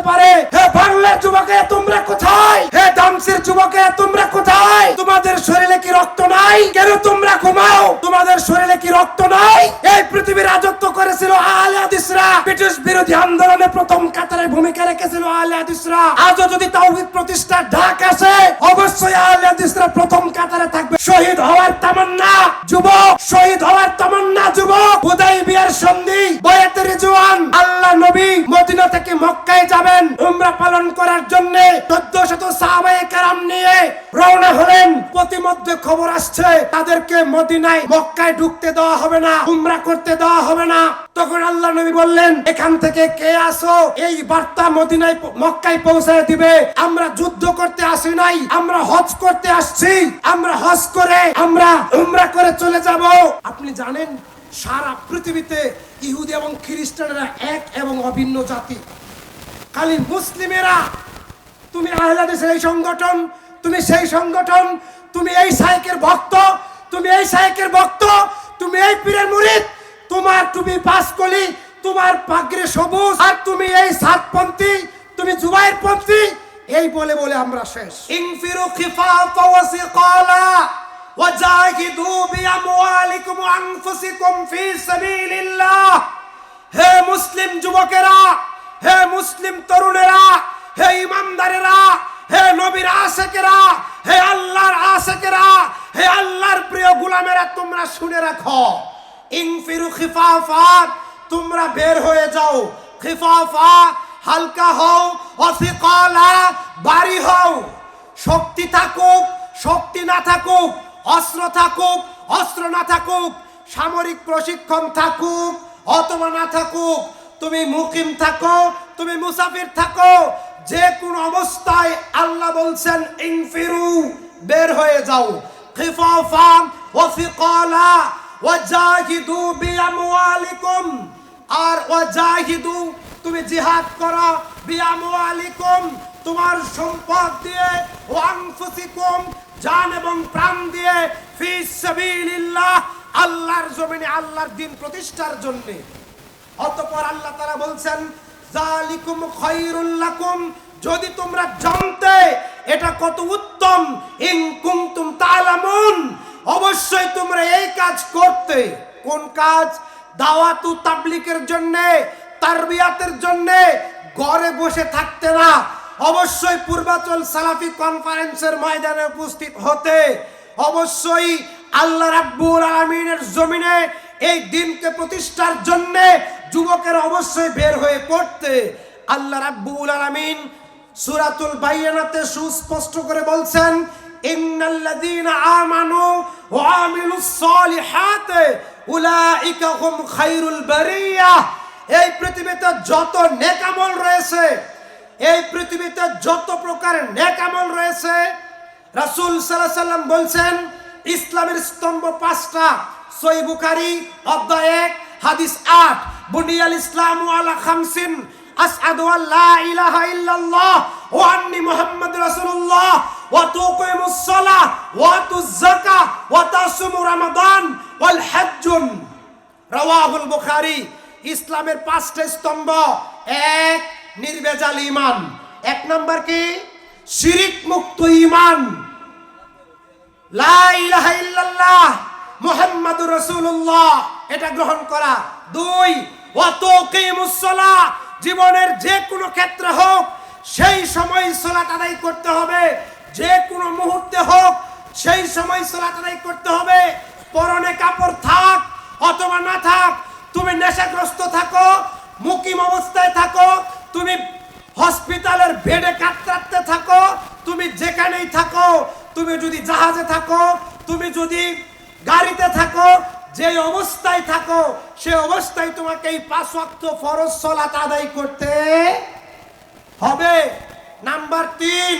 পারে। হে বাংলার যুবকে তোমরা কোথায়? হে ডামসির যুবকে তোমরা কোথায়? তোমাদের শরীরে কি রক্ত নাই? কেন তোমরা ঘুমাও? তোমাদের শরীরে কি রক্ত নাই? এই পৃথিবীর রাজত্ব করেছিল আহলে হাদিসরা। ব্রিটিশ বিরোধী আন্দোলনে প্রথম কাতারে ভূমিকা রেখেছিল আহলে হাদিসরা। আজও যদি তাওহীদ প্রতিষ্ঠার ডাক আসে, অবশ্যই আহলে হাদিসরা প্রথম কাতারে থাকবে। শহীদ হওয়ার তামান্না যুবক, শহীদ হওয়ার তামান্না যুবক। হুদাইবিয়ার সন্ধি, বায়াতে রিজওয়ান, আল্লাহ নবী মদিনা থেকে মক্কায় যাবেন উমরা পালন করার জন্য 1400 সাহাবায়ে কেরাম নিয়ে রওনা হলেন। প্রতিমধ্যে খবর আসছে তাদেরকে মদিনায় মক্কায় ঢুকতে দেওয়া হবে না, উমরা করতে দেওয়া হবে না। তখন আল্লাহ নবী বললেন, এখান থেকে কে আসো এই বার্তা মদিনায় মক্কায় পৌঁছায় দিবে। আমরা যুদ্ধ করতে আসি নাই, আমরা হজ করতে আসছি। আমরা হজ করে আমরা উমরা করে চলে যাব। আপনি জানেন সারা পৃথিবীতে ইহুদি এবং খ্রিস্টানরা এক এবং অভিন্ন জাতি। খালি মুসলিমেরা, তুমি আহলে হাদিসের এই সংগঠন, তুমি সেই সংগঠন, তুমি এই শাইখের ভক্ত, তুমি এই শাইখের ভক্ত, তুমি এই পীরের মুরিদ, তোমার টুপি পাঁচকলি, তোমার পাগড়ি সবুজ, আর তুমি এই সাতপন্থী, তুমি জুবাইরপন্থী, এই বলে বলে আমরা শেষ। ইনফিরু খিফাফা ওয়া সিকালা ওয়াজাহিদু বিআমওয়ালিকুম ওয়া আনফুসিকুম ফি সাবিলিল্লাহ। হে মুসলিম যুবকেরা, হে মুসলিম তরুণেরা, হে ইমানদারেরা, হে নবীর আশিকেরা, হে আল্লাহর আশিকেরা, হে আল্লাহর প্রিয় গোলামেরা, তোমরা শুনে রাখো। ইনফিরু খিফাফা, তোমরা বের হয়ে যাও। খিফাফা, হালকা হও। ওয়াসিকালা, ভারী হও। শক্তি থাকুক, শক্তি না থাকুক, অস্ত্র থাকুক, অস্ত্র না থাকুক, সামরিক প্রশিক্ষণ থাকুক অথবা না থাকুক, তুমি মুকিম থাকো, তুমি মুসাফির থাকো, যে কোন অবস্থায় আল্লাহ বলছেন ইনফিরু, বের হয়ে যাও। খিফাফা ওয়া সিকালা ওয়াজাহিদু বিআমওয়ালিকুম, আর ওয়াজাহিদু তুমি জিহাদ করো, বিআমওয়ালিকুম তোমার সম্পদ দিয়ে, ওয়া আনফুসিকুম জান এবং প্রাণ দিয়ে, ফি সাবিলিল্লাহ আল্লাহর জমিনে আল্লাহর দ্বীন প্রতিষ্ঠার জন্য। অতঃপর আল্লাহ তাআলা বলছেন যালিকুম খায়রুল লাকুম, যদি তোমরা জানতে এটা কত উত্তম, ইন কুনতুম তা'লামুন, অবশ্যই তোমরা এই কাজ করতে। কোন কাজ? দাওয়াতু তাবলীগের জন্য, তারবিয়াতের জন্য ঘরে বসে থাকতে না, অবশ্যই পূর্বাচল সালাফি কনফারেন্সের ময়দানে উপস্থিত হতে, অবশ্যই আল্লাহ রাব্বুল আলামিনের জমিনে এই দ্বীনকে প্রতিষ্ঠার জন্য যুবকেরা অবশ্যই বের হয়ে পড়তে। আল্লাহ রাব্বুল আলামিন সূরাতুল বাইয়ানাতে সুস্পষ্ট করে বলছেন, ইন্নাল্লাযীনা আমানু ওয়া আমিলুস সালিহাতি উলাইকা হুম খায়রুল বারিয়াহ। এই পৃথিবীতে যত নেক আমল রয়েছে, এই পৃথিবীতে যত প্রকার নেক আমল রয়েছে, রাসূল সাল্লাল্লাহু আলাইহি সাল্লাম বলছেন ইসলামের স্তম্ভ 5টা। সহিহ বুখারী অধ্যায় 1 হাদিস 8, বুনিয়াল ইসলামু আলা খামসিন, আসআদু আল্লা ইলাহা ইল্লাল্লাহ ওয়া আন্নী মুহাম্মাদুর রাসূলুল্লাহ ওয়া তুকিমুস সালাহ ওয়া তুজ যাকাহ ওয়া তাসুমু রমাদান ওয়াল হজ্জুন। রাওয়াহুল বুখারী। ইসলামের 5টা স্তম্ভ। 1 নির্ভেজাল ঈমান। 1 নাম্বার কি? শিরিক মুক্ত ঈমান, লা ইলাহা ইল্লাল্লাহ মুহাম্মাদুর রাসূলুল্লাহ, এটা গ্রহণ করা। 2 ওয়া তুকিমুস সালাহ, জীবনের যে কোনো ক্ষেত্রে হোক সেই সময় সালাত আদায় করতে হবে, যে কোনো মুহূর্তে হোক সেই সময় সালাত আদায় করতে হবে। পরনে কাপড় থাক অথবা না থাক, তুমি নেশাগ্রস্ত থাকো, মুকিম অবস্থায় থাকো, তুমি হসপিটালের বেডে কাতরাতে থাকো, তুমি যেখানেই থাকো, তুমি যদি জাহাজে থাকো, তুমি যদি গাড়িতে থাকো, যে অবস্থায় থাকো সে অবস্থায় তোমাকে এই 5 ওয়াক্ত ফরজ সালাত আদায় করতে হবে। নাম্বার 3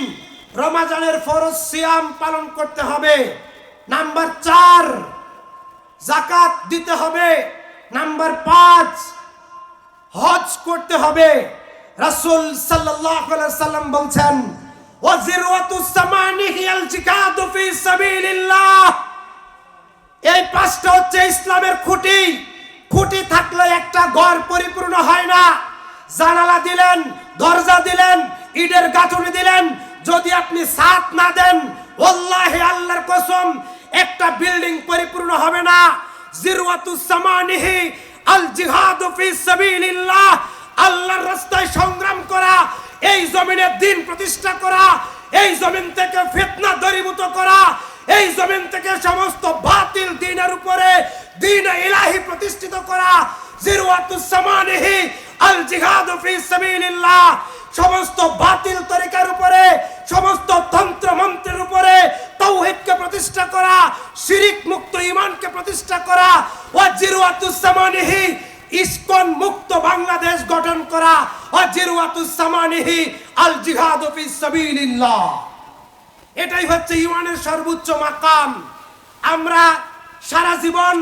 রমজানের ফরজ সিয়াম পালন করতে হবে। নাম্বার 4 যাকাত দিতে হবে। নাম্বার 5 হজ করতে হবে। রাসূল সাল্লাল্লাহু আলাইহি সাল্লাম বলছেন ওয়াজিরওয়াতুস সামানি হিয়াল জিহাদু ফি সাবিলিল্লাহ। এই 5টা হচ্ছে ইসলামের খুঁটি। খুঁটি থাকলে একটা ঘর পরিপূর্ণ হয় না। জানালা দিলেন, দরজা দিলেন, ইটের গাঁথুনি দিলেন, যদি আপনি ছাদ না দেন, ওয়াল্লাহি আল্লাহর কসম একটা বিল্ডিং পরিপূর্ণ হবে না। জিরওয়াতুস সামানিহি আল জিহাদু ফি সাবিলিল্লাহ, আল্লাহর রাস্তায় সংগ্রাম করা, এই জমিনে দ্বীন প্রতিষ্ঠা করা, এই জমিন থেকে ফিতনা দূরীভূত করা, এই জমিন থেকে সমস্ত বাতিল দ্বীনের উপরে দ্বীন ইলাহি প্রতিষ্ঠিত করা। জিরওয়াতুস সামানিহি আল জিহাদু ফি সাবিলিল্লাহ, সমস্ত বাতিল তরিকার উপরে, সমস্ত তন্ত্র মন্ত্রের উপরে তাওহীদকে প্রতিষ্ঠা করা, শিরিক মুক্ত ঈমানকে প্রতিষ্ঠা করা। ওয়া জিরওয়াতুস সামানিহি ইসকন মুক্ত বাংলাদেশ গঠন করা। ওয়া জিরওয়াতুস সামানিহি আল জিহাদু ফি সাবিলিল্লাহ। এটাই হচ্ছে ঈমানের সর্বোচ্চ মাকাম। আমরা সারা জীবন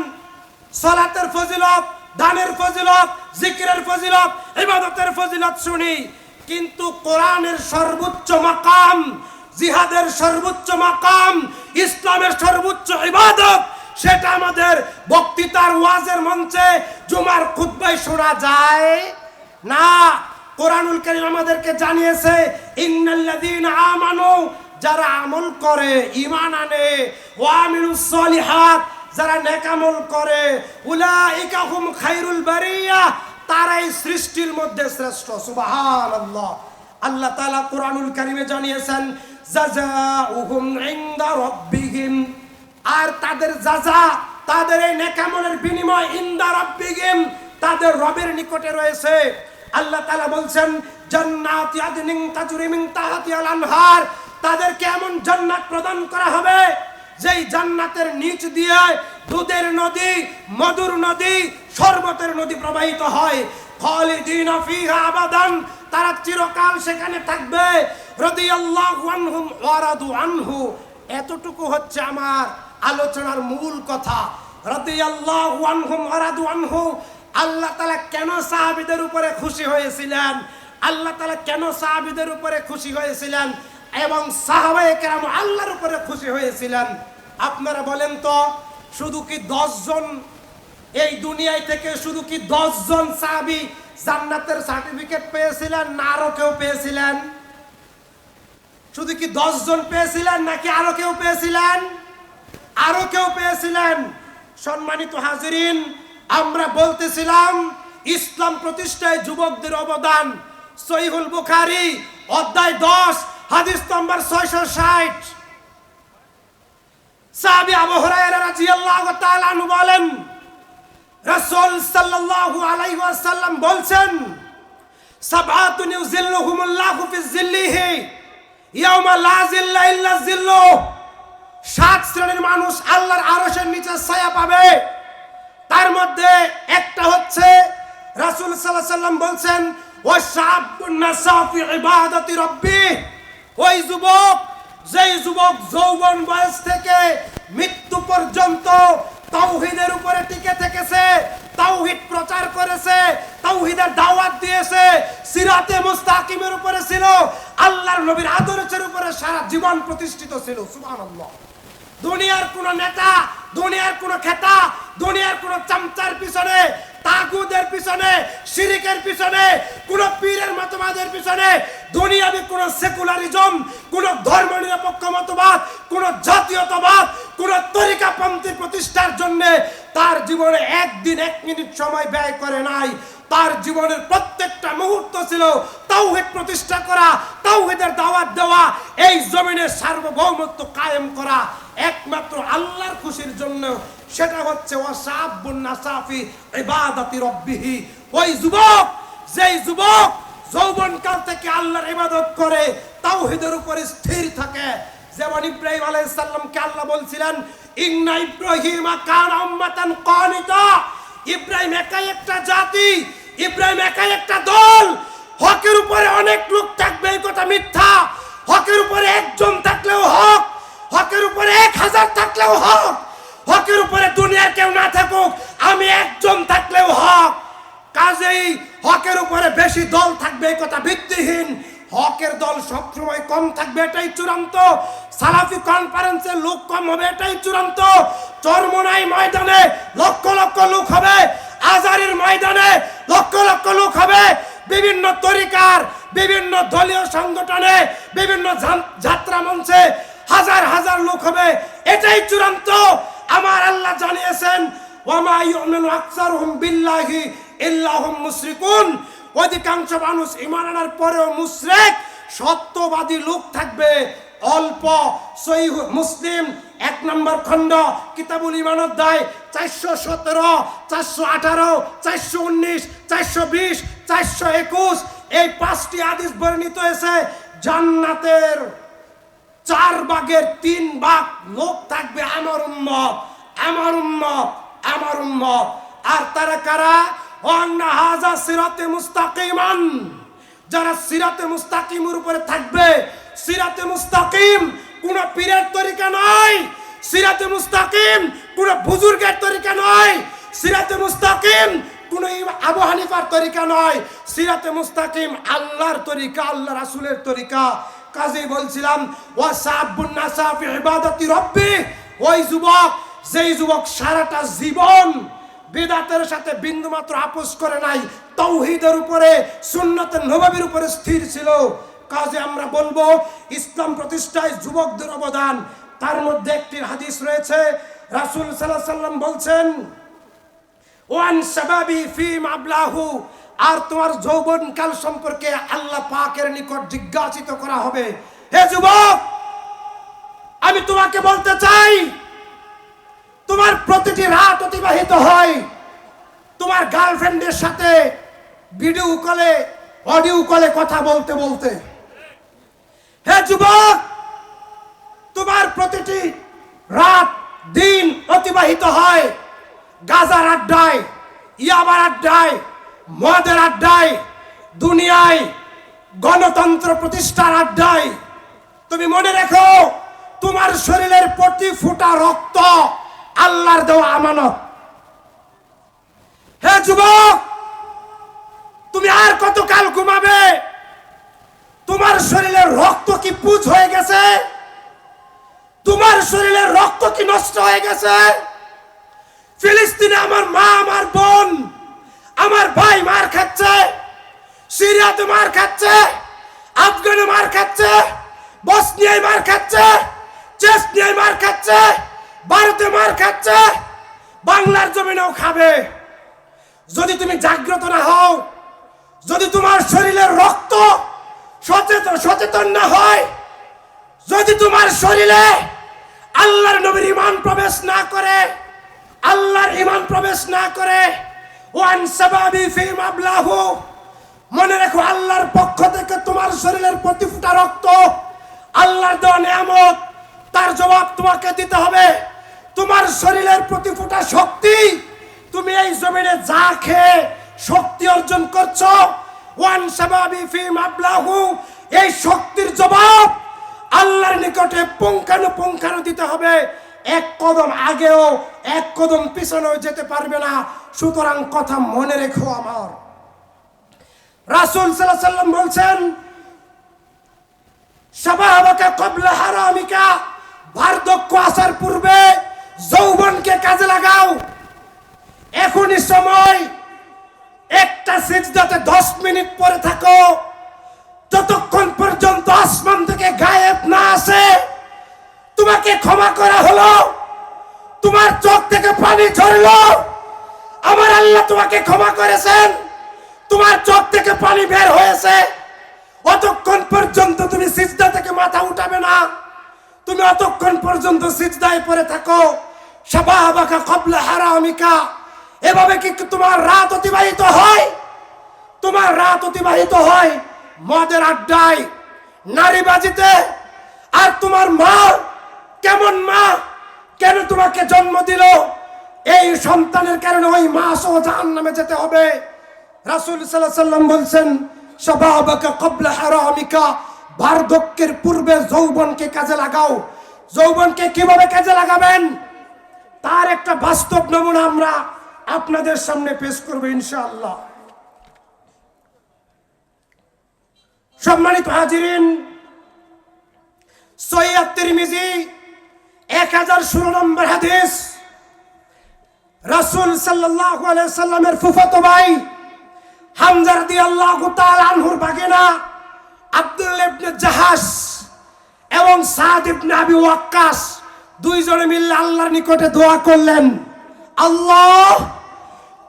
সালাতের ফজিলত, দানের ফজিলত, জিকিরের ফজিলত, ইবাদতের ফজিলত শুনি, কিন্তু কোরআনের সর্বোচ্চ মাকাম, জিহাদের সর্বোচ্চ মাকাম, ইসলামের সর্বোচ্চ ইবাদত, সেটা আমাদের বক্তৃতার ওয়াজের মঞ্চে জুমার খুতবায় শোনা যায় না। কোরআনুল কারীম আমাদেরকে জানিয়েছে, ইন্নাল্লাযীনা আমানু, যারা আমল করে, ঈমান আনে, ওয়া আমিলুস সলিহাত, যারা নেক আমল করে, উলাইকা হুম খায়রুল বারিয়া, তারাই সৃষ্টির মধ্যে শ্রেষ্ঠ। সুবহানাল্লাহ। আল্লাহ তাআলা কোরআনুল কারীমে জানিয়েছেন, জাযাউহুম ইনদা রাব্বিহিম, আর তাদের জাযা, তাদের এই নেক আমলের বিনিময় ইনদা রাব্বিহিম, তাদের রবের নিকটে রয়েছে। আল্লাহ তাআলা বলছেন, জান্নাতি আদনিন তাজরি মিন তাহতিহাল আনহার, তাদেরকে এমন জান্নাত প্রদান করা হবে যেই জান্নাতের নিচ দিয়ে দুধের নদী, মধুর নদী, শরবতের নদী প্রবাহিত হয়। খালিদিনা ফিহা আবাদান, তারা চিরকাল সেখানে থাকবে। রাদিয়াল্লাহু আনহুম ওয়া রাদু আনহু। এতটুকু হচ্ছে আমার আলোচনার মূল কথা। রাদিয়াল্লাহু আনহুম ওয়া রাদু আনহু। আল্লাহ তাআলা কেন সাহাবীদের উপরে খুশি হয়েছিলেন? আল্লাহ তাআলা কেন সাহাবীদের উপরে খুশি হয়েছিলেন এবং সাহাবায়ে কেরাম আল্লাহর উপরে খুশি হয়েছিলেন? আপনারা বলেন তো, শুধু কি 10 জন এই দুনিয়ায় থেকে, শুধু কি 10 জন সাহাবী জান্নাতের সার্টিফিকেট পেয়েছিলেন, না আরো কেউ পেয়েছিলেন? শুধু কি 10 জন পেয়েছিলেন নাকি আরো কেউ পেয়েছিলেন? আরো কেউ পেয়েছিলেন। সম্মানিত হাজিরিন, আমরা বলতেছিলাম ইসলাম প্রতিষ্ঠায় যুবকদের অবদান। সহিহুল বুখারী অধ্যায় 10 হাদিস নম্বর 660, সাহাবী আবু হুরায়রা রাদিয়াল্লাহু তাআলা আনহু বলেন, রাসূল সাল্লাল্লাহু আলাইহি ওয়াসাল্লাম বলছেন, সাবআতুন ইউযিল্লুহুমুল্লাহু ফি যিল্লিহি ইয়াওমা লা যিল্লা ইল্লা যিল্লুহ। 7 শ্রেণীর মানুষ আল্লাহর আরশের নিচে ছায়া পাবে। তার মধ্যে একটা হচ্ছে, রাসূল সাল্লাল্লাহু আলাইহি ওয়াসাল্লাম বলছেন, ওয়া শাবুন নাসা ফি ইবাদাতি রাব্বিহ। ওই যুবক, যেই যুবক যৌবন বয়স থেকে মৃত্যু পর্যন্ত তাওহীদের উপরে টিকে থেকেছে, তাওহীদ প্রচার করেছে, তাওহীদের দাওয়াত দিয়েছে, সিরাতে মুস্তাকিমের উপরে ছিল, আল্লাহর নবীর আদর্শের উপরে সারা জীবন প্রতিষ্ঠিত ছিল। সুবহানাল্লাহ। দুনিয়ার কোন নেতা, দুনিয়ার কোন খেতা, দুনিয়ার কোন চামচার পিছনে, তাগুদের পিছনে, শিরিকের পিছনে, কোন পীরের মতবাদের পিছনে, দুনিয়াবি কোন সেকুলারিজম, কোন ধর্মনিরপেক্ষ মতবাদ, কোন জাতীয়তাবাদ, কোন তরিকাপন্থী প্রতিষ্ঠার জন্য তার জীবনে একদিন 1 মিনিট সময় ব্যয় করে নাই। তার জীবনের প্রত্যেকটা মুহূর্ত ছিল তাওহীদ প্রতিষ্ঠা করা, তাওহীদের দাওয়াত দেওয়া, এই জমিনের সার্বভৌমত্ব কায়েম করা একমাত্র আল্লাহর খুশির জন্য। সেটা হচ্ছে ওয়াসাবুন নাসাফি ইবাদাতি রাব্বিহি। ওই যুবক, যেই যুবক যৌবনকাল থেকে আল্লাহর ইবাদত করে, তাওহীদের উপরে স্থির থাকে। যেমন ইব্রাহিম আলাইহিস সালামকে আল্লাহ বলছিলেন, ইন্না ইব্রাহিমা কানা উম্মাতান কানিতা। ইব্রাহিম একাই একটা জাতি, ইব্রাহিম একাই একটা দল। হকের উপরে অনেক লোক থাকবে, এই কথা মিথ্যা। হকের উপরে একজন থাকলেও হক, হকের উপরে 1000 থাকলেও হক, হকের উপরে দুনিয়ার কেউ না থাকুক, আমি একজন থাকলেও হক। কাজেই হকের উপরে বেশি দল থাকবে, এই কথা ভিত্তিহীন। হকের দল সবসময় কম থাকবে, এটাই চূড়ান্ত। সালাফি কনফারেন্সে লোক কম হবে, এটাই চূড়ান্ত। চরমোনাই ময়দানে লক্ষ লক্ষ লোক হবে, আজারির ময়দানে লক্ষ লক্ষ লোক হবে, বিভিন্ন তরিকার, বিভিন্ন দলীয় সংগঠনে, বিভিন্ন যাত্রা মঞ্চে হাজার হাজার লোক হবে, এটাই চূড়ান্ত। আমার আল্লাহ জানিয়েছেন, ওয়ামা ইউমিনু আকসারুহুম বিল্লাহি ইল্লা হুম মুশরিকুন, অধিকাংশ মানুষ ঈমান আনার পরেও মুশরিক, সত্যবাদী লোক থাকবে অল্প। সহিহ মুসলিম 1 নম্বর খণ্ড কিতাবুল ঈমান অধ্যায় 417, 418, 419, 420, 421 এই 5টি হাদিস বর্ণিত হয়েছে। জান্নাতের 4 ভাগের 3 ভাগ লোক থাকবে আমার উম্মত, আমার উম্মত, আমার উম্মত। আর তারা কারা? ওয়ান্না হাযা সিরাতে মুস্তাকিমান, যারা সিরাতে মুস্তাকিমের উপরে থাকবে। সিরাতে মুস্তাকিম কোন পীরের তরিকা নয়, সিরাতে মুস্তাকিম কোন বুজুর্গের তরিকা নয়, সিরাতে মুস্তাকিম কোন আবু হানিফার তরিকা নয়, সিরাতে মুস্তাকিম আল্লাহর তরিকা, আল্লাহ রাসূলের তরিকা। কাজেই বলছিলাম, ওয়াসাবুন নাসা ফি ইবাদাতি রাব্বি, ওই যুবক, যেই যুবক সারাটা জীবন বিদআতের সাথে বিন্দুমাত্র আপোস করে নাই, তাওহীদের উপরে, সুন্নাতে নববীর উপরে স্থির ছিল। কাজে আমরা বলবো ইসলাম প্রতিষ্ঠায় যুবকদের অবদান। তার মধ্যে একটি হাদিস রয়েছে, রাসূল সাল্লাল্লাহু আলাইহি ওয়াসাল্লাম বলছেন, ওয়ান শাবাবি ফি মাবলাহু, আর তোমার যৌবনকাল সম্পর্কে আল্লাহ পাকের নিকট জিজ্ঞাসিত করা হবে। হে যুবক, আমি তোমাকে বলতে চাই, তোমার প্রতিটি রাত অতিবাহিত হয় তোমার গার্লফ্রেন্ডের সাথে ভিডিও কলে, অডিও কলে কথা বলতে বলতে। হে যুবক, তোমার প্রতিটি রাত দিন অতিবাহিত হয় গাজার আড্ডায়, ইয়াবার আড্ডায়, মদের আড্ডায়, দুনিয়ায় গণতন্ত্র প্রতিষ্ঠার আড্ডায়। তুমি মনে রেখো, তোমার শরীরের প্রতি ফোঁটা রক্ত আল্লাহর দেওয়া আমানত। হে যুবক, তুমি আর কতকাল ঘুমাবে? তোমার শরীরের রক্ত কি পুঁজ হয়ে গেছে? তোমার শরীরের রক্ত কি নষ্ট হয়ে গেছে? ফিলিস্তিনে আমার মা, আমার বোন, আমার ভাই মার খাচ্ছে, সিরিয়াতে মার খাচ্ছে, আফগানে মার খাচ্ছে, বসনিয়ায় মার খাচ্ছে, চেচনিয়ায় মার খাচ্ছে, ভারতে মার খাচ্ছে, বাংলার জমিনেও খাবে। যদি তুমি জাগ্রত না হও, যদি তোমার শরীরের রক্ত সচেতন না হয়, যদি তোমার শরীরে আল্লাহর নবীর ঈমান প্রবেশ না করে, আল্লাহর ঈমান প্রবেশ না করে, ওয়ান শাবাবি ফি মাবলাহু, মনে রেখো আল্লাহর পক্ষ থেকে তোমার শরীরের প্রতি ফোঁটা রক্ত আল্লাহর দেওয়া নিয়ামত, তার জবাব তোমাকে দিতে হবে। তোমার শরীরের প্রতি ফোঁটা শক্তি, তুমি এই জমিনে যা খেয়ে শক্তি অর্জন করছো, ওয়ান শাবাবি ফি মাবলাহু, এই শক্তির জবাব আল্লাহর নিকটে পুঙ্খানুপুঙ্খানু দিতে হবে। এক কদম আগেও এক কদম পিছনেও যেতে পারবে না। সুতরাং কথা মনে রেখো আমার। রাসূল সাল্লাল্লাহু আলাইহি ওয়াসাল্লাম বলছেন, শাবাবাকা ক্বাবলা হারামিকা, বার্ধক্য আসার পূর্বে যৌবনকে কাজে লাগাও। এখনই সময়। একটা সিজদাতে 10 মিনিট পরে থাকো, যতক্ষণ পর্যন্ত আসমান থেকে গায়েব না আসে। তোমাকে ক্ষমা করা হলো, তোমার চোখ থেকে পানি ঝরলো, আমার আল্লাহ তোমাকে ক্ষমা করেছেন, তোমার চোখ থেকে পানি বের হয়েছে, অতক্ষণ পর্যন্ত তুমি সিজদা থেকে মাথা উঠাবে না। তুমি অতক্ষণ পর্যন্ত সিজদায় পড়ে থাকো। শাবাবাকা ক্বাবলা হারামিকা, এভাবে কি তোমার রাত অতিবাহিত হয়? তোমার রাত অতিবাহিত হয় মদের আড্ডায়, নারীবাজিতে। আর তোমার মা কেমন মা, কেন তোমাকে জন্ম দিল? এই সন্তানের কারণে ওই মা সহ জাহান্নামে যেতে হবে। রাসূল সাল্লাল্লাহু আলাইহি ওয়াসাল্লাম বলছেন, শাবাবাকা ক্বাবলা হারামিকা, বার্ধক্যের পূর্বে যৌবনকে কাজে লাগাও। যৌবনকে কিভাবে কাজে লাগাবেন তার একটা বাস্তব নমুনা আমরা আপনাদের সামনে পেশ করব ইনশাআল্লাহ। সম্মানিত হাজিরিন, সহিহ তিরমিজি 1016 নম্বর হাদিস, রাসূল সাল্লাল্লাহু আলাইহি ওয়াসাল্লামের ফুফাতো ভাই হামজা রাদিয়াল্লাহু তাআলা আনহুর ভাগিনা আব্দুল্লাহ ইবনে জাহাশ এবং সাদ ইবনে আবি ওয়াক্কাস দুইজনে মিলে আল্লাহর নিকটে দোয়া করলেন, আল্লাহ,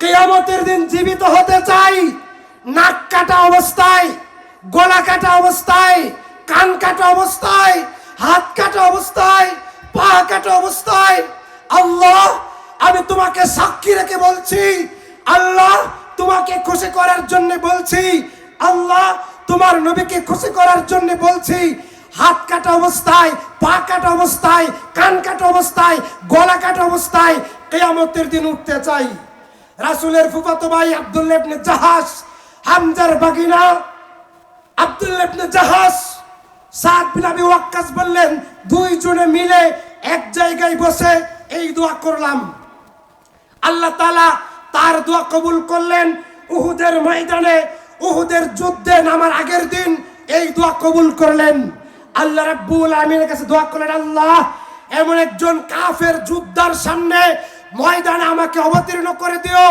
কিয়ামতের দিন জীবিত হতে চাই, নাক কাটা অবস্থায়, গলা কাটা অবস্থায়, কান কাটা অবস্থায়, হাত কাটা অবস্থায়, পা কাটা অবস্থায়। আল্লাহ, আমি তোমাকে সাক্ষী রেখে বলছি, আল্লাহ, তোমাকে খুশি করার জন্য বলছি, আল্লাহ, তোমার নবীকে খুশি করার জন্য বলছি, হাত কাটা অবস্থায়, পা কাটা অবস্থায়, কান কাটা অবস্থায়, গলা কাটা অবস্থায় কিয়ামতের দিন উঠতে চাই। রাসূলের ফুফাতো ভাই আব্দুল্লাহ ইবনে জাহাশ, হামজার ভাগিনা আব্দুল্লাহ ইবনে জাহাশ, সাদ বিন আবি ওয়াক্কাস বললেন, দুইজনে মিলে এক জায়গায় বসে এই দোয়া করলাম। আল্লাহ তাআলা তার দোয়া কবুল করলেন। উহুদের ময়দানে, উহুদের যুদ্ধে নামার আগের দিন এই দোয়া কবুল করলেন। আল্লাহ রাব্বুল আলামিনের কাছে দোয়া করলেন, আল্লাহ, এমন একজন কাফের যোদ্ধার সামনে ময়দানে আমাকে অবতীর্ণ করে দিও,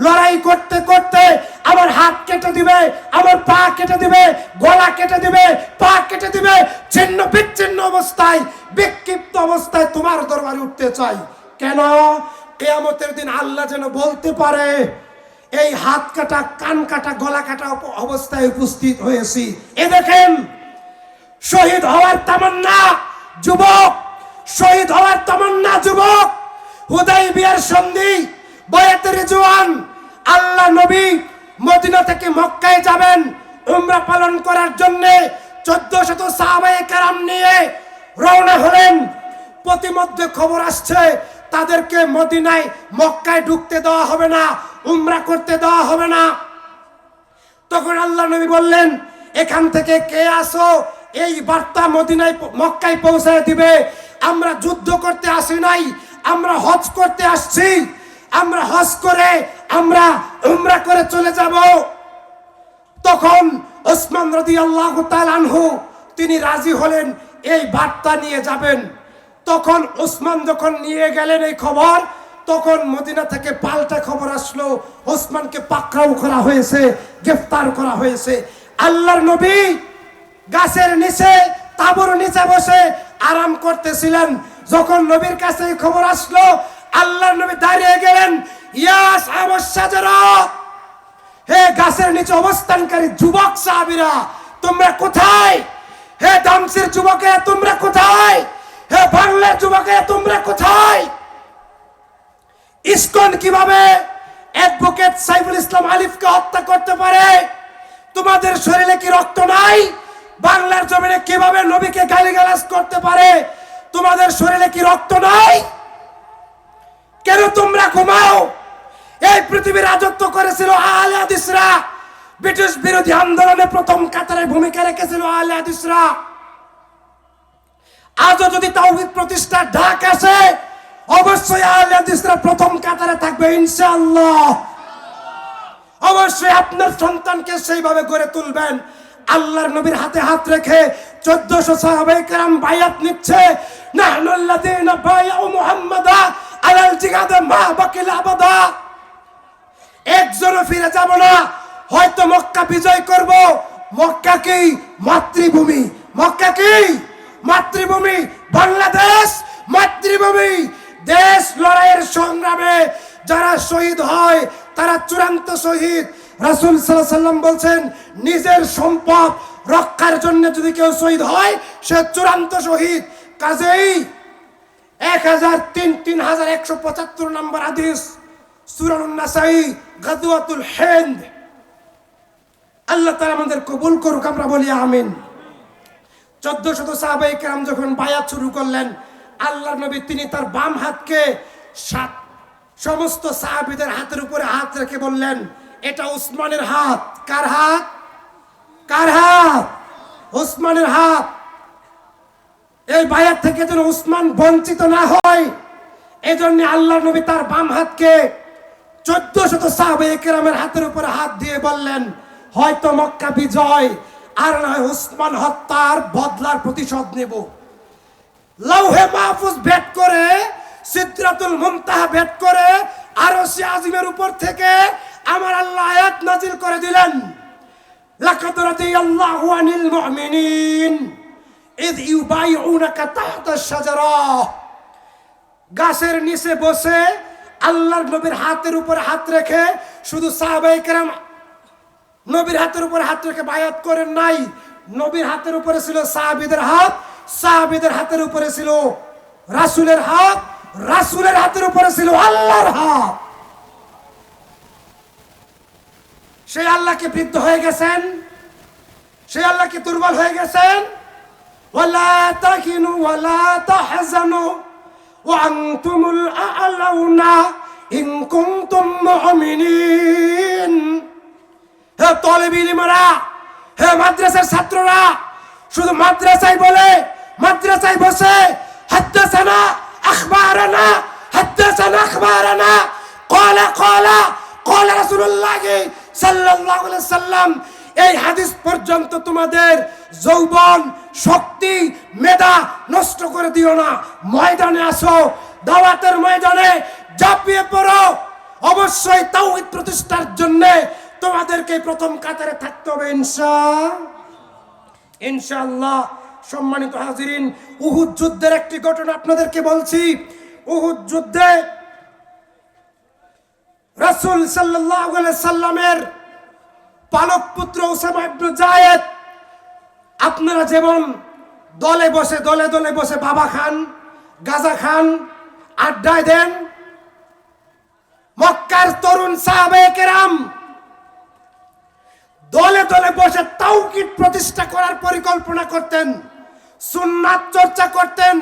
লড়াই করতে করতে আমার হাত কেটে দিবে, আমার পা কেটে দিবে, গলা কেটে দিবে, পা কেটে দিবে, ছিন্ন বিচ্ছিন্ন অবস্থায়, বিক্ষিপ্ত অবস্থায় তোমার দরবারে উঠতে চাই। কেন? কিয়ামতের দিন আল্লাহ যেন বলতে পারে, এই হাত কাটা, কান কাটা, গলা কাটা অবস্থায় উপস্থিত হয়েছি। এ দেখেন, শহীদ হওয়ার তামান্না যুবক, শহীদ হওয়ার তামান্না যুবক, হুদাইবিয়ার সন্ধি, বায়াতে রিজওয়ান, আল্লাহ নবী মদিনা থেকে মক্কায় যাবেন উমরা পালন করার জন্য 1400 সাহাবায়ে কেরাম নিয়ে রওনা হলেন। প্রতিমধ্যে খবর আসছে তাদেরকে মদিনায়, মক্কায় ঢুকতে দেওয়া হবে না, উমরা করতে দেওয়া হবে না। তখন আল্লাহ নবী বললেন, এখান থেকে কে আসো, এই বার্তা মদিনায়, মক্কায় পৌঁছায় দিবে। আমরা যুদ্ধ করতে আসি নাই, আমরা হজ করতে আসছি, আমরা হজ করে আমরা উমরা করে চলে যাব। তখন ওসমান রাদিয়াল্লাহু তাআলা আনহু তিনি রাজি হলেন এই বার্তা নিয়ে যাবেন। তখন ওসমান যখন নিয়ে গেলেন এই খবর, তখন মদিনা থেকে পাল্টা খবর আসলো, ওসমানকে পাকড়াও করা হয়েছে, গ্রেফতার করা হয়েছে। আল্লাহর নবী গাছের নিচে, তাঁবুর নিচে বসে আরাম করতেছিলেন। যখন নবীর কাছে এই খবর আসলো, আল্লাহর নবী দাঁড়িয়ে গেলেন, ইয়া সাহাবাস সাজারা, হে গাছের নিচে অবস্থানকারী যুবক সাহাবীরা, তোমরা কোথায়? হে দামসির যুবকেরা, তোমরা কোথায়? হে বাংলার যুবকেরা, তোমরা কোথায়? ইসকন কিভাবে অ্যাডভোকেট সাইফুল ইসলাম আলিফকে হত্যা করতে পারে? তোমাদের শরীরে কি রক্ত নাই? বাংলার জমিনে কিভাবে নবীকে গালিগালাজ করতে পারে? তোমাদের শরীরে কি রক্ত নাই? কেন তোমরা ঘুমাও? এই পৃথিবীর রাজত্ব করেছিল আহলে হাদিসরা। ব্রিটিশ বিরোধী আন্দোলনে প্রথম কাতারে ভূমিকা রেখেছিল আহলে হাদিসরা। আজও যদি তাওহীদ প্রতিষ্ঠার ডাক আসে, অবশ্যই আহলে হাদিসরা প্রথম কাতারে থাকবে ইনশাআল্লাহ। অবশ্যই আপনার সন্তানকে সেইভাবে গড়ে তুলবেন। আল্লাহর নবীর হাতে হাত রেখে 1400 সাহাবায়ে কেরাম বায়াত নিচ্ছে, নাহনুল্লাযীনা বায়াউ মুহাম্মাদা আলাল জিহাদ মা বাকিল আবাদা। একজনও ফিরে যাব না, হয়তো মক্কা বিজয় করব। মক্কা কি? মাতৃভূমি। মক্কা কি? মাতৃভূমি। বাংলাদেশ মাতৃভূমি। দেশ লড়াইয়ের সংগ্রামে যারা শহীদ হয় তারা চূড়ান্ত শহীদ। রাসূল সাল্লাল্লাহু আলাইহি ওয়াসাল্লাম বলছেন, নিজের সম্পদ রক্ষার জন্য যদি কেউ শহীদ হয় সে চূড়ান্ত শহীদ। কাজেই 3175 নম্বর হাদিস, সূরা আন-নাসাই, গাজওয়াতুল হিন্দ। আল্লাহ তাআলা আমাদের কবুল করুক, আমরা বলি আমিন। 1400 সাহাবায়ে কেরাম যখন বায়াত শুরু করলেন, আল্লাহর নবী তিনি তার বাম হাতকে সমস্ত সাহাবীদের হাতের উপরে হাত রেখে বললেন, এটা উসমানের হাত। কার হাত? কার হাত? উসমানের হাত। এই বায়াত থেকে যেন উসমান বঞ্চিত না হয়, এজন্য আল্লাহর নবী তার বাম হাতকে 1400 সাহাবায়ে কেরামের হাতের উপরে হাত দিয়ে বললেন, হয়তো মক্কা বিজয়, আর নয় উসমান হত্যার বদলার প্রতিশোধ নেব। লৌহে মাহফুজ ভেদ করে, সিদরাতুল মুনতাহা ভেদ করে, আরশে আজিমের উপর থেকে আমার আল্লাহ আয়াত নাজিল করে দিলেন, লাকাদ রাদিয়াল্লাহু আনিল মুমিনিন ইয ইউবাইউনাকা তাহতা আশ-শাজারা। গাছের নিচে বসে আল্লাহর নবীর হাতের উপরে হাত রেখে শুধু সাহাবায়ে কেরাম নবীর হাতের উপরে হাত রেখে বায়াত করেন নাই। নবীর হাতের উপরে ছিল সাহাবীদের হাত, সাহাবীদের হাতের উপরে ছিল রাসূলের হাত, রাসূলের হাতের উপরে ছিল আল্লাহর হাত। সেই আল্লাহকে বৃদ্ধ হয়ে গেছেন, সেই আল্লাহকে দুর্বল হয়ে গেছেন। ওয়ালা তাহিনু ওয়ালা তাহজানু ওয়া আনতুমুল আ'লাউনা ইন কুনতুম মুমিনিন। হে তালিবুল ইলমরা, হে মাদ্রাসার ছাত্ররা, শুধু মাদ্রাসায় বলে, মাদ্রাসায় বসে হাদাসানা আখবারানা হাদাসানা আখবারানা ক্বালা ক্বালা ক্বালা রাসূলুল্লাহ সাল্লাল্লাহু আলাইহি সাল্লাম, এই হাদিস পর্যন্ত তোমাদের যৌবন, শক্তি, মেধা নষ্ট করে দিও না। ময়দানে আসো, দাওয়াতের ময়দানে ঝাঁপিয়ে পড়ো। অবশ্যই তাওহীদ প্রতিষ্ঠার জন্য তোমাদেরকে প্রথম কাতারে থাকতে হবে ইনশাআল্লাহ। সম্মানিত হাজিরিন, উহুদ যুদ্ধের একটি ঘটনা আপনাদেরকে বলছি। উহুদ যুদ্ধে রাসূল সাল্লাল্লাহু আলাইহি সাল্লামের পালক পুত্র উসামা ইবনে যায়েদ, আপনারা যেমন দলে দলে বসে বাবা খান, গাজা খান, আড্ডায় দেন, মক্কার তরুণ সাহাবায়ে কেরাম দলে দলে বসে তাওহীদ প্রতিষ্ঠা করার পরিকল্পনা করতেন, সুন্নাত চর্চা করতেন,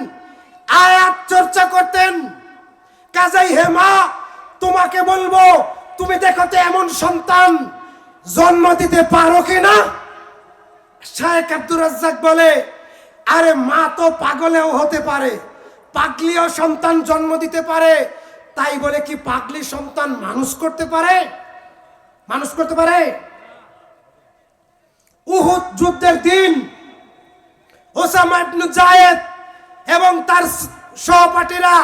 আয়াত চর্চা করতেন। কাজেই হেমা, তোমাকে বলবো, তুমি দেখো তো এমন সন্তান জন্ম দিতে পারো কিনা। শায়েখ আব্দুর রাজ্জাক বলে, আরে মা তো পাগলেও হতে পারে, পাগলিও সন্তান জন্ম দিতে পারে, তাই বলে কি পাগলি সন্তান মানুষ করতে পারে? মানুষ করতে পারে? উহুদ যুদ্ধের দিন উসামা ইবনে যায়েদ এবং তার সহপাঠীরা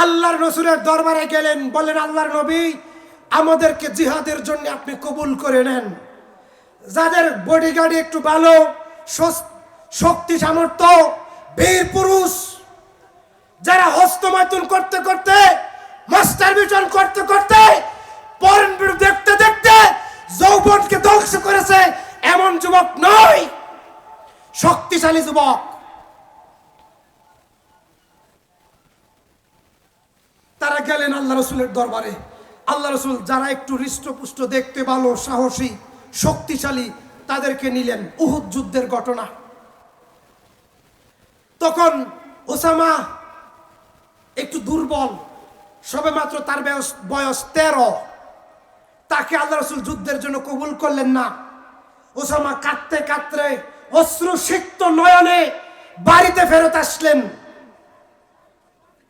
আল্লাহর রাসূলের দরবারে গেলেন, বললেন, আল্লাহর নবী, আমাদেরকে জিহাদের জন্য আপনি কবুল করে নেন। যাদের বডিগার্ড একটু ভালো, শক্তি সামর্থ্য, বীর পুরুষ, যারা হস্তমৈথুন করতে করতে, মাস্টারবেশন করতে করতে, পর্ন ভিডিও দেখতে দেখতে যৌবনকে ধ্বংস করেছে, এমন যুবক নয়, শক্তিশালী যুবক। তারা গেলেন আল্লাহ রাসূলের দরবারে। আল্লাহ রাসূল যারা একটু হৃষ্টপুষ্ট, দেখতে ভালো, সাহসী, শক্তিশালী, তাদেরকে নিলেন। উহুদ যুদ্ধের ঘটনা। তখন ওসামা একটু দুর্বল, সবেমাত্র তার বয়স 13। তাকে আল্লাহ রাসূল যুদ্ধের জন্য কবুল করলেন না। ওসামা কাঁদতে কাঁদতে, অশ্রুসিক্ত নয়নে বাড়িতে ফেরত আসলেন।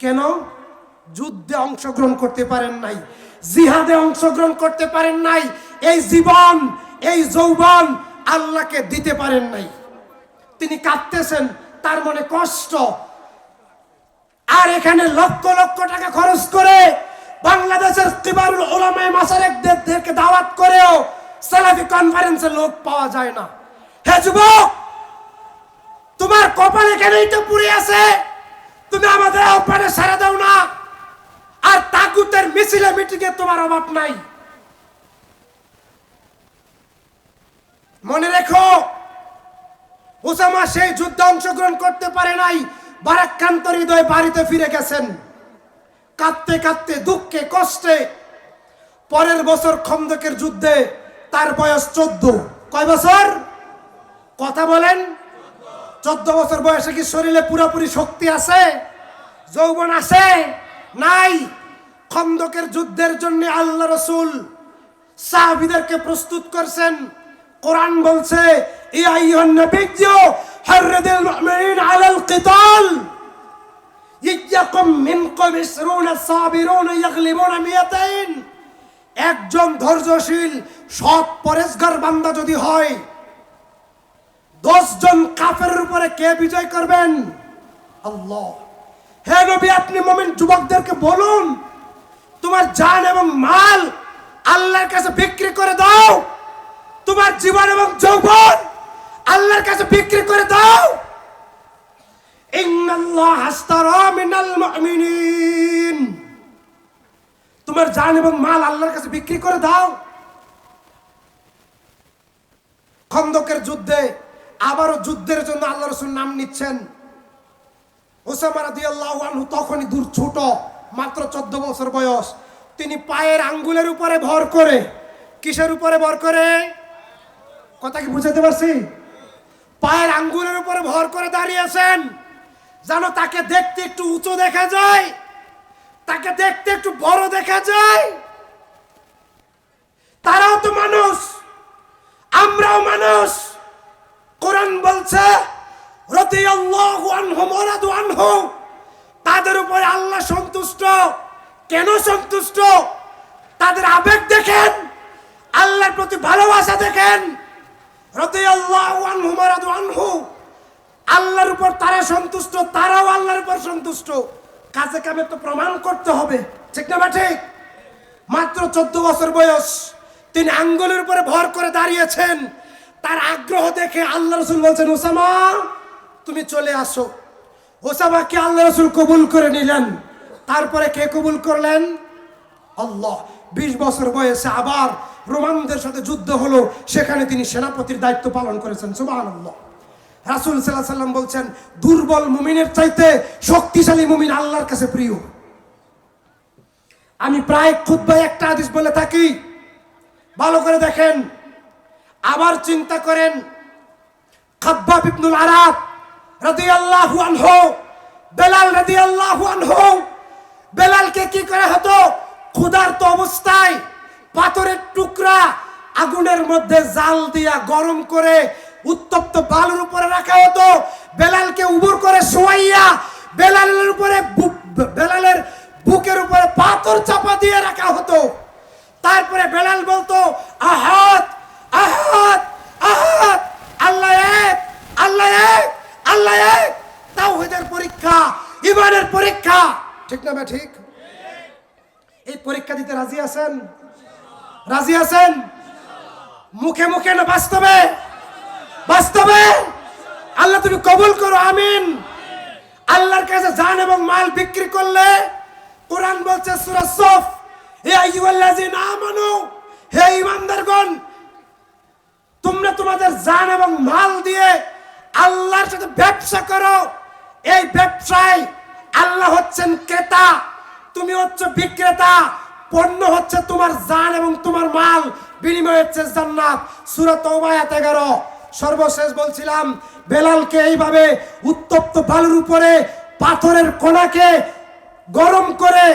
কেন? যুদ্ধে অংশগ্রহণ করতে পারেন নাই, জিহাদে অংশগ্রহণ করতে পারেন নাই, এই জীবন, এই যৌবন আল্লাহকে দিতে পারেন নাই। তিনি কাঁদতেছেন, তার মনে কষ্ট। আর এখানে লক্ষ লক্ষ টাকা খরচ করে বাংলাদেশের কিবারুল উলামায়ে মাশায়েখদেরকে দাওয়াত করেও সালাফি কনফারেন্সে লোক পাওয়া যায় না। হে যুবক, তোমার কপালে কেনই তো পুড়ে আছে, তুমি আমাদের আহ্বানে সাড়া দাও না। আর তাগুতের মিছিলে মিটিংয়ে তোমার অভাব নাই। মনে রেখো, উসামা সেই যুদ্ধে অংশগ্রহণ করতে পারে নাই। ভারাক্রান্ত হৃদয়ে বাড়িতে ফিরে গেছেন, কাঁদতে কাঁদতে, দুঃখে কষ্টে। পরের বছর খন্দকের যুদ্ধে তার বয়স 14। কয় বছর? কথা বলেন। 14 বছর বয়সে কি শরীরে পুরোপুরি শক্তি আছে, যৌবন আছে? নাই। খন্দকের যুদ্ধের জন্য আল্লাহ রাসূল সাহাবীদেরকে প্রস্তুত করছেন। কোরআন বলছে, ইয়া আইয়ুহান নাবিয়্যু হাররিদিল মুমিনিন আলাল কিতাল ইয়াকুম মিনকুম 20 সাবিরুন ইয়াগলিবুনা 200। একজন ধৈর্যশীল, সৎ, পরেশগার বান্দা যদি হয়, 10 জন কাফেরের উপরে কে বিজয় করবেন? আল্লাহ। হে নবী, আপনি মুমিন যুবকদেরকে বলুন, তোমার জান এবং মাল আল্লাহর কাছে বিক্রি করে দাও। তোমার জীবন এবং যৌবন আল্লাহর কাছে বিক্রি করে দাও। ইন্নাল্লাহ আশতারা মিনাল মুমিনিন, তোমার জান এবং মাল আল্লাহর কাছে বিক্রি করে দাও। খন্দকের যুদ্ধে আবারও যুদ্ধের জন্য আল্লাহ রাসূল নাম নিচ্ছেন। ওসামা রাদিয়াল্লাহু আনহু তখনই দূর ছোট, মাত্র 14 বছর বয়স। তিনি পায়ের আঙ্গুলের উপরে ভর করে, কিসের উপরে ভর করে, কথা কি বুঝাতে পারছি? পায়ের আঙ্গুলের উপরে ভর করে দাঁড়িয়েছেন, যেন তাকে দেখতে একটু উঁচু দেখা যায়, তাকে দেখতে একটু বড় দেখা যায়। তারাও তো মানুষ, আমরাও মানুষ। কোরআন বলছে রাদিয়াল্লাহু আনহুম ওয়া রাদু আনহু, তাদের উপরে আল্লাহ সন্তুষ্ট। কেন সন্তুষ্ট? তাদের আবেগ দেখেন, আল্লাহর প্রতি ভালোবাসা দেখেন। রাদিয়াল্লাহু আনহুম ওয়া রাদু আনহু, আল্লাহর উপর তারা সন্তুষ্ট, তারাও আল্লাহর উপর সন্তুষ্ট। কাজে কামে তো প্রমাণ করতে হবে, ঠিক না ঠিক? মাত্র 14 বছর বয়স, তিনি আঙ্গুলের উপরে ভর করে দাঁড়িয়েছেন। তার আগ্রহ দেখে আল্লাহ রাসূল বলছেন, ওসামা তুমি চলে আসো। ওসামাকে আল্লাহ রাসূল কবুল করে নিলেন। তারপরে কে কবুল করলেন? আল্লাহ। 20 বছর বয়সে আবার রোমানদের সাথে যুদ্ধ হলো, সেখানে তিনি সেনাপতির দায়িত্ব পালন করেছেন। সুবহানাল্লাহ। রাসূল সাল্লাল্লাহু আলাইহি সাল্লাম বলছেন, দুর্বল মুমিনের চাইতে শক্তিশালী মুমিন আল্লাহর কাছে প্রিয়। আমি প্রায় খুতবায় একটা হাদিস বলে থাকি, ভালো করে দেখেন, আবার চিন্তা করেন। খাব্বাব ইবনুল আরাত রাদিয়াল্লাহু আনহু, বেলাল রাদিয়াল্লাহু আনহু, বেলালকে কি করা হতো? ক্ষুধার্ত অবস্থায় পাথরের টুকরা আগুনের মধ্যে জাল দিয়া গরম করে উত্তপ্ত বালুর উপরে রাখা হতো। বেলালকে উবুর করে শোয়াইয়া বেলালের বুকের উপরে পাথর চাপা দিয়ে রাখা হতো। তারপরে বেলাল বলতো, আহাদ আহাদ আহাদ, আল্লাহ এক, আল্লাহ এক, আল্লাহ এক। তাওহীদের পরীক্ষা, ঈমানের পরীক্ষা, ঠিক না ভাই? ঠিক। এই পরীক্ষা দিতে রাজি আছেন? রাজি আছেন? মুখে মুখে না বাস্তবে? বাস্তবে। আল্লাহ তুমি কবুল করো, আমিন। আল্লাহর কাছে জান এবং মাল বিক্রি করলে, কোরআন বলছে সূরা সফ, হে আইয়ুহাল্লাযিনা আমানু, হে ঈমানদারগণ, তোমরা তোমাদের জান এবং মাল দিয়ে আল্লাহর সাথে ব্যবসা করো। এই ব্যবসায় আল্লাহ হচ্ছেন ক্রেতা, তুমি হচ্ছে বিক্রেতা। পণ্য হচ্ছে তোমার জান এবং তোমার মাল, বিনিময় হচ্ছে জান্নাত। সূরা তাওবা আয়াত 11। সর্বশেষ বলছিলাম, বেলালকে এইভাবে উত্তপ্ত বালুর উপরে পাথরের কণাকে গরম করে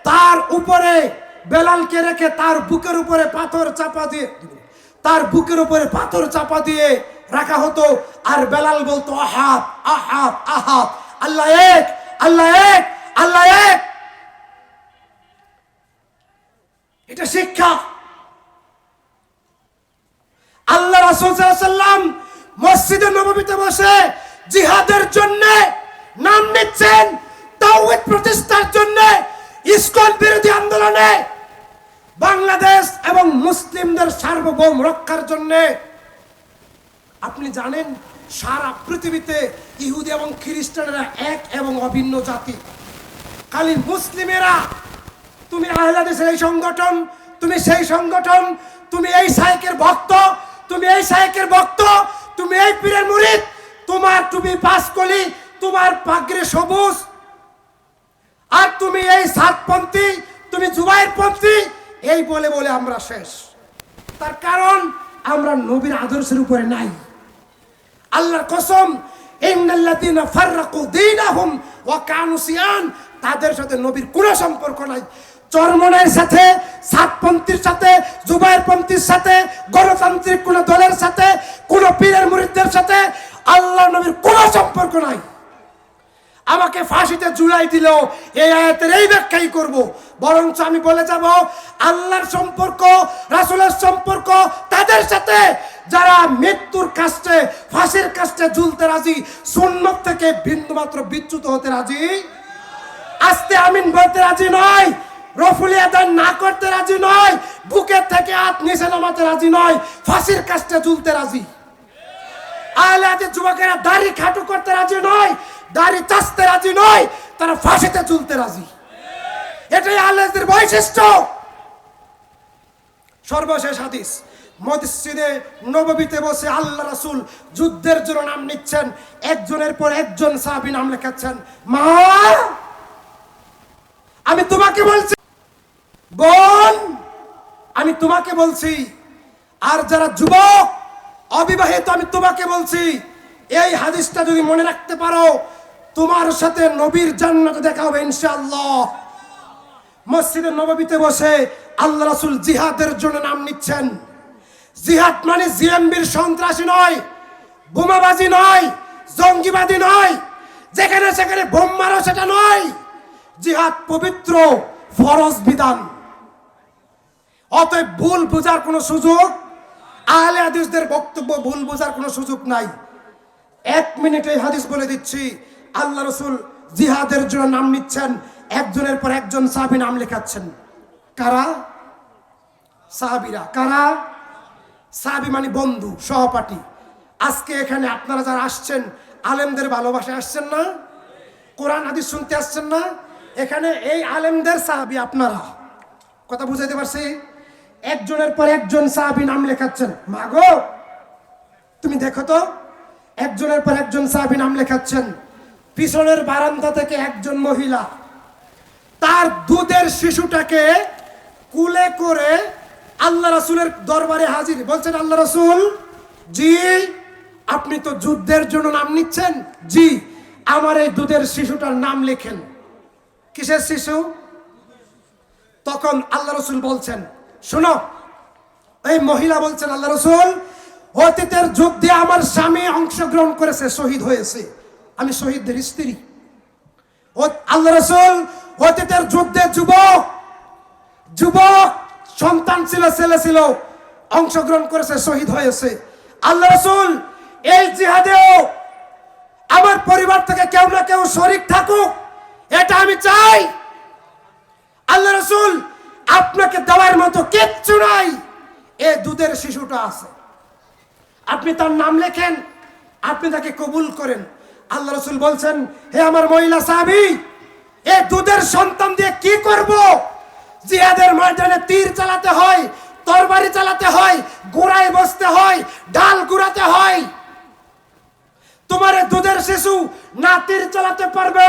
তার উপরে বেলালকে রেখে তার বুকের উপরে পাথর চাপা দিয়ে রাখা হতো। আর বেলাল বলতো, আহাদ আহাদ আহাদ, আল্লাহ এক, আল্লাহ এক, আল্লাহ এক। এটা শিক্ষা। আল্লাহ রাসূল সাল্লাল্লাহু আলাইহি ওয়াসাল্লাম মসজিদে নববীতে বসে জিহাদের জন্য নাম নিচ্ছেন, তাওহীদ প্রতিষ্ঠার জন্য, ইসকন বিরোধী আন্দোলনে, বাংলাদেশ এবং মুসলিমদের সার্বভৌম রক্ষার জন্য। আপনি জানেন সারা পৃথিবীতে ইহুদি এবং খ্রিস্টানেরা এক এবং অভিন্ন জাতি। খালি মুসলিমেরা, তুমি আহলে হাদিসের এই সংগঠন, তুমি সেই সংগঠন, তুমি এই শাইখের ভক্ত, তুমি এই শাইখের ভক্ত, তুমি এই পীরের মুরিদ, তোমার টুপি পাঁচকলি, তোমার পাগড়ি সবুজ, আর তুমি এই সাতপন্থী, তুমি জুবাইরপন্থী, এই বলে বলে আমরা শেষ। তার কারণ আমরা নবীর আদর্শের উপরে নাই। আল্লাহর কসম, ইন্নাল্লাযীনা ফাররাকু দীনাহুম ওয়া কানু শিয়ান, তাদের সাথে নবীর কোনো সম্পর্ক নাই। চরমনের সাথে, সাতপন্থীর সাথে, জুবাইরপন্থীর সাথে, গণতান্ত্রিক কোন দলের সাথে, কোন পীরের মুরিদদের সাথে আল্লাহ নবীর কোনো সম্পর্ক নাই। আমাকে ফাঁসিতে ঝুলাই দিলেও এই আয়াতের এই ব্যাখ্যাই করব। বরঞ্চ আমি বলে যাব, আল্লাহর সম্পর্ক, রাসূলের সম্পর্ক তাদের সাথে যারা মৃত্যুর কাস্টে, ফাঁসির কাস্টে ঝুলতে রাজি, সুন্নাত থেকে বিন্দুমাত্র বিচ্যুত হতে রাজি, আস্তে আমিন বলতে রাজি নয়। রফুলিয়া দান না করতে রাজি নয়, বুকের থেকে হাত নিচে নামাতে রাজি নয়, ফাঁসির কাস্টে ঝুলতে রাজি। আহলে হাদিস যুবকেরা দাড়ি খাটু করতে রাজি নয়, দাড়ি চাচতে রাজি নয়, তারা ফাঁসিতে ঝুলতে রাজি। এটাই আহলে হাদিসের বৈশিষ্ট্য। সর্বশেষ হাদিস, মসজিদে নববীতে বসে আল্লাহ রাসূল যুদ্ধের জন্য নাম নিচ্ছেন, একজনের পর একজন সাহাবী নাম লেখাচ্ছেন। মা, আমি তোমাকে বলছি, বোন আমি তোমাকে বলছি, আর যারা যুবক অবিবাহিত আমি তোমাকে বলছি, এই হাদিসটা যদি মনে রাখতে পারো তোমার সাথে নবীর জান্নাতে দেখা হবে ইনশাআল্লাহ। মসজিদে নববীতে বসে আল্লাহ রাসূল জিহাদের জন্য নাম নিচ্ছেন। জিহাদ মানে জিএমবির সন্ত্রাসী নয়, বোমাবাজি নয়, জঙ্গিবাদী নয়, যেখানে সেখানে বোম মারো সেটা নয়। জিহাদ পবিত্র ফরজ বিধান। অতএব ভুল বোঝার কোনো সুযোগ, আহলে হাদিসদের বক্তব্য ভুল বোঝার কোনো সুযোগ নাই। 1 মিনিটে হাদিস বলে দিচ্ছি, আল্লাহ রাসূল জিহাদের জন্য নাম নিচ্ছেন, একজনের পর একজন সাহাবী নাম লেখাচ্ছেন। কারা? সাহাবীরা। কারা? সাহাবী মানে বন্ধু, সহপাঠী। আজকে এখানে আপনারা যারা আসছেন, আলেমদের ভালোবাসা আসছেন না? কোরআন হাদিস শুনতে আসছেন না? এখানে এই আলেমদের সাহাবী আপনারা। কথা বুঝাইতে পারছি? একজনের পর একজন সাহাবী নাম লেখাচ্ছেন। মাগো তুমি দেখো তো, একজনের পর একজন সাহাবী নাম লেখাচ্ছেন। পিছনের বারান্দা থেকে একজন মহিলা তার দুধের শিশুটাকে কুলে করে আল্লাহ রাসূলের দরবারে হাজির। বলছেন, আল্লাহ রাসূল, জি আপনি তো যুদ্ধের জন্য নাম নিচ্ছেন, জি আমার এই দুধের শিশুটার নাম লেখেন। কিসের শিশু? তখন আল্লাহ রাসূল বলছেন, শোনো, এই মহিলা বলছেন, আল্লাহ রাসূল, অতীতের যুদ্ধে আমার স্বামী অংশগ্রহণ করেছে, শহীদ হয়েছে, আমি শহীদদের স্ত্রী। আল্লাহ রাসূল, অতীতের যুদ্ধে যুবক সন্তান ছিল, ছেলে ছিল, অংশগ্রহণ করেছে, শহীদ হয়েছে। আল্লাহ রাসূল, এই জিহাদেও আমার পরিবার থেকে কেউ না কেউ শরীক থাকুক, এটা আমি চাই। আল্লাহ রাসূল, আপনাকে দেওয়ার মতো কিচ্ছু নাই, এই দুধের শিশুটা আছে, আপনি তার নাম লেখেন, আপনি তাকে কবুল করেন। আল্লাহ রাসূল বলছেন, হে আমার মহিলা সাহাবী, এই দুধের সন্তান দিয়ে কি করব? জিহাদের ময়দানে তীর চালাতে হয়, তরবারি চালাতে হয়, ঘোড়ায় বসতে হয়, ঢাল ঘুরাতে হয়। তোমার এই দুধের শিশু না তীর চালাতে পারবে,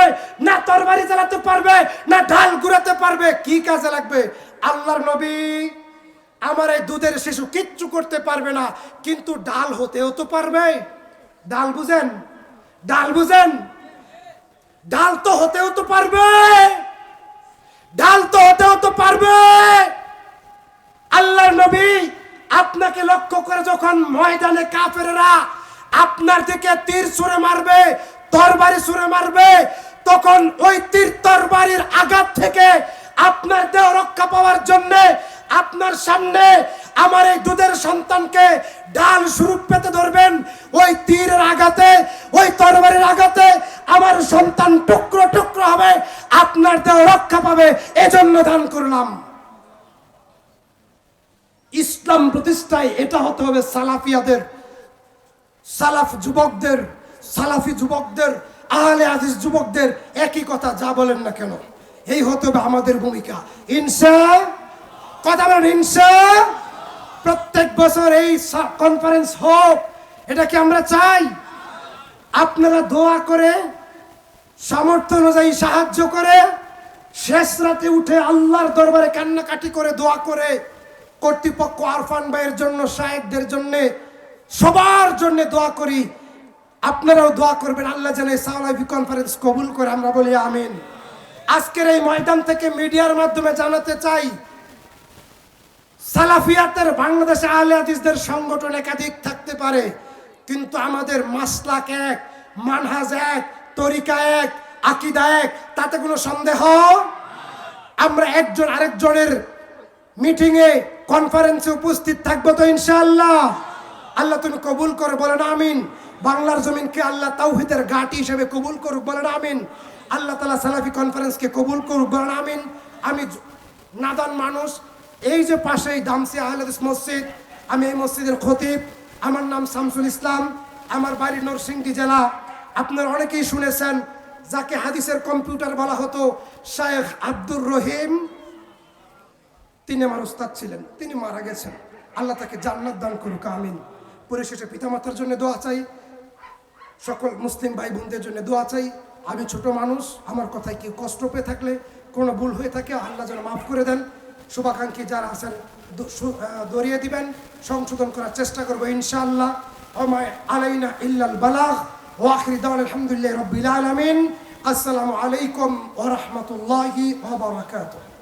না তরবারি চালাতে পারবে, না ঢাল ঘুরাতে পারবে, কি কাজে লাগবে? আল্লাহর নবী, আমার এই দুধের শিশু কিচ্ছু করতে পারবে না, কিন্তু ঢাল হতেও তো পারবে। ঢাল বুঝেন? ঢাল বুঝেন? ঢাল তো হতেও তো পারবে, ঢাল তো হতেও তো পারবে। আল্লাহর নবী আপনাকে লক্ষ্য করে যখন ময়দানে কাফেররা আপনার দিকে তীর ছুঁড়ে মারবে, তরবারি ছুঁড়ে মারবে, তখন ওই তীর তরবারির আঘাত থেকে আপনার দেহ রক্ষা পাওয়ার জন্য আপনার সামনে আমার এই দুধের সন্তানকে ঢাল স্বরূপ পেতে ধরবেন। ওই তীরের আঘাতে, ওই তরবারির আঘাতে আমার সন্তান টুকরো টুকরো হবে, আপনার দেহ রক্ষা পাবে, এজন্য দান করলাম। ইসলাম প্রতিষ্ঠায় এটা হতে হবে সালাফিয়াদের, সালাফ যুবকদের, সালাফি যুবকদের, আহলে হাদিস যুবকদের একই কথা, যা বলেন না কেন, এই হতে হবে আমাদের ভূমিকা। কথা বলেন ইনশাআল্লাহ। প্রত্যেক বছর এই কনফারেন্স হোক, এটা কি আমরা চাই? আপনারা দোয়া করে, সামর্থ্য অনুযায়ী সাহায্য করে, শেষ রাতে উঠে আল্লাহর দরবারে কান্নাকাটি করে, দোয়া করে, কর্তৃপক্ষ, আরফান ভাইয়ের জন্য, শায়েখদের জন্য, সবার জন্য দোয়া করি। আপনারাও দোয়া করবেন, আল্লাহ যেন এই সালাফি কনফারেন্স কবুল করে, আমরা বলি আমিন। আজকের এই ময়দান থেকে মিডিয়ার মাধ্যমে জানাতে চাই, সালাফিয়াতের বাংলাদেশে আহলে হাদিসদের সংগঠন একাধিক থাকতে পারে, কিন্তু আমাদের মাসলাক এক, মানহাজ এক, তরিকা এক, আকীদা এক, তাতে কোনো সন্দেহ। আমরা একজন আরেকজনের মিটিংয়ে, কনফারেন্সে উপস্থিত থাকবো তো ইনশাআল্লাহ। আল্লাহ তুমি কবুল করে, বলেন আমিন। বাংলার জমিনকে আল্লাহ তাওহীদের ঘাঁটি হিসেবে কবুল করুক, বলেন আমিন। আল্লাহ তাআলা সালাফি কনফারেন্সকে কবুল করুক, বলেন আমিন। আমি নাদান মানুষ। এই যে পাশেই দামসি আহলে হাদিস মসজিদ, আমি এই মসজিদের খতিব। আমার নাম শামসুল ইসলাম, আমার বাড়ি নরসিংদী জেলা। আপনারা অনেকেই শুনেছেন যাকে হাদিসের কম্পিউটার বলা হতো, শেখ আব্দুর রহিম, তিনি আমার উস্তাদ ছিলেন। তিনি মারা গেছেন, আল্লাহ তাকে জান্নাত দান করুক, আমিন। পরিশেষে পিতামাতার জন্য দোয়া চাই, সকল মুসলিম ভাই বোনদের জন্য দোয়া চাই। আমি ছোট মানুষ, আমার কথায় কেউ কষ্ট পেয়ে থাকলে, কোনো ভুল হয়ে থাকে, আল্লাহ যেন মাফ করে দেন। শুভাকাঙ্ক্ষী যারা আছেন দরিয়ে দিবেন, সংশোধন করার চেষ্টা করবো ইনশাআল্লাহ। ওমায় আলাইনা ইল্লাল বালাগ ওয়া আখির দাওয়ানা আলহামদুলিল্লাহি রাব্বিল আলামিন। আসসালামু আলাইকুম ওয়া রাহমাতুল্লাহি ওয়া বারাকাতুহু।